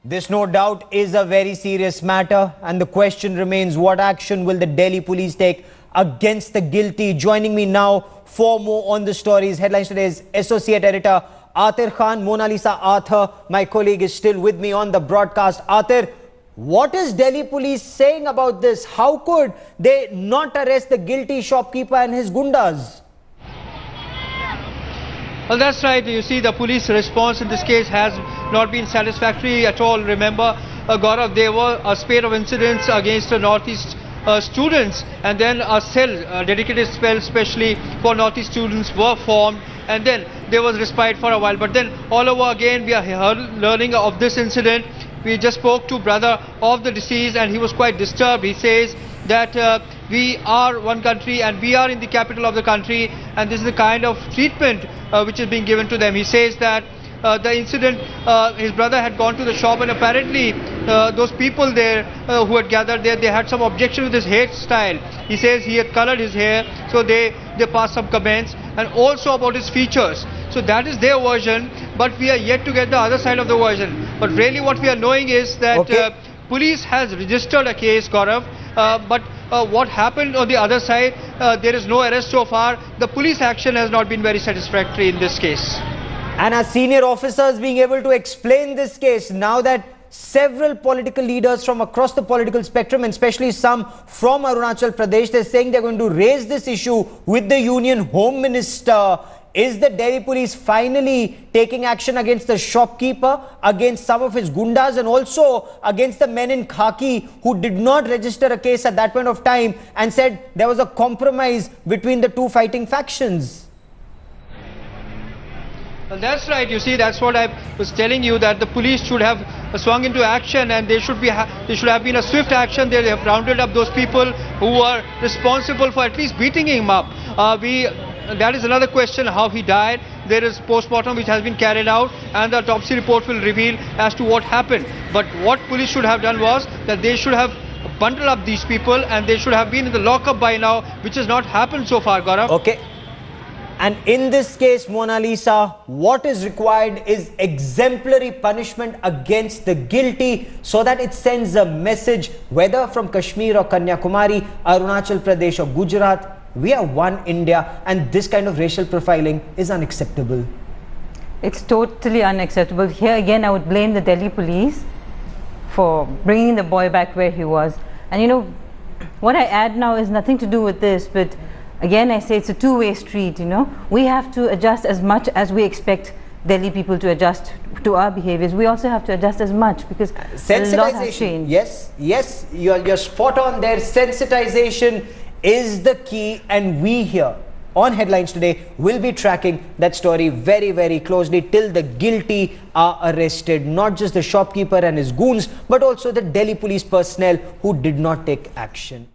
This no doubt is a very serious matter, and the question remains, what action will the Delhi police take against the guilty? Joining me now for more on the stories, Headlines Today's Associate Editor Atir Khan. Mona Lisa Arthur, my colleague, is still with me on the broadcast. Atir, what is Delhi police saying about this? How could they not arrest the guilty shopkeeper and his gundas? Well, that's right. You see, the police response in this case has not been satisfactory at all. Remember, Gaurav, there were a spate of incidents against the Northeast students, and then a cell, a dedicated cell especially for Northeast students, were formed, and then there was respite for a while. But then all over again, we are learning of this incident. We just spoke to brother of the deceased, and he was quite disturbed. He says that we are one country and we are in the capital of the country, and this is the kind of treatment which is being given to them. He says that the incident, his brother had gone to the shop, and apparently those people there who had gathered there, they had some objection with his hairstyle. He says he had colored his hair, so they passed some comments, and also about his features. So that is their version, but we are yet to get the other side of the version. But really what we are knowing is that police has registered a case, Gaurav, but what happened on the other side, there is no arrest so far. The police action has not been very satisfactory in this case. And are senior officers being able to explain this case now that several political leaders from across the political spectrum, and especially some from Arunachal Pradesh, they're saying they're going to raise this issue with the Union Home Minister? Is the Delhi police finally taking action against the shopkeeper, against some of his gundas, and also against the men in khaki who did not register a case at that point of time and said there was a compromise between the two fighting factions? Well, that's right. You see, that's what I was telling you, that the police should have swung into action, and they should have been a swift action. They have rounded up those people who were responsible for at least beating him up. That is another question, how he died. There is post-mortem which has been carried out, and the autopsy report will reveal as to what happened. But what police should have done was that they should have bundled up these people, and they should have been in the lockup by now, which has not happened so far, Gaurav. Okay. And in this case, Mona Lisa, what is required is exemplary punishment against the guilty, so that it sends a message, whether from Kashmir or Kanyakumari, Arunachal Pradesh or Gujarat. We are one India, and this kind of racial profiling is unacceptable. It's totally unacceptable. Here again, I would blame the Delhi police for bringing the boy back where he was. And you know, what I add now is nothing to do with this, but again, I say it's a two-way street, you know. We have to adjust as much as we expect Delhi people to adjust to our behaviors. We also have to adjust as much, because a lot has changed. Yes, you're spot on there. Sensitization is the key, and we here on Headlines Today will be tracking that story very, very closely till the guilty are arrested. Not just the shopkeeper and his goons, but also the Delhi police personnel who did not take action.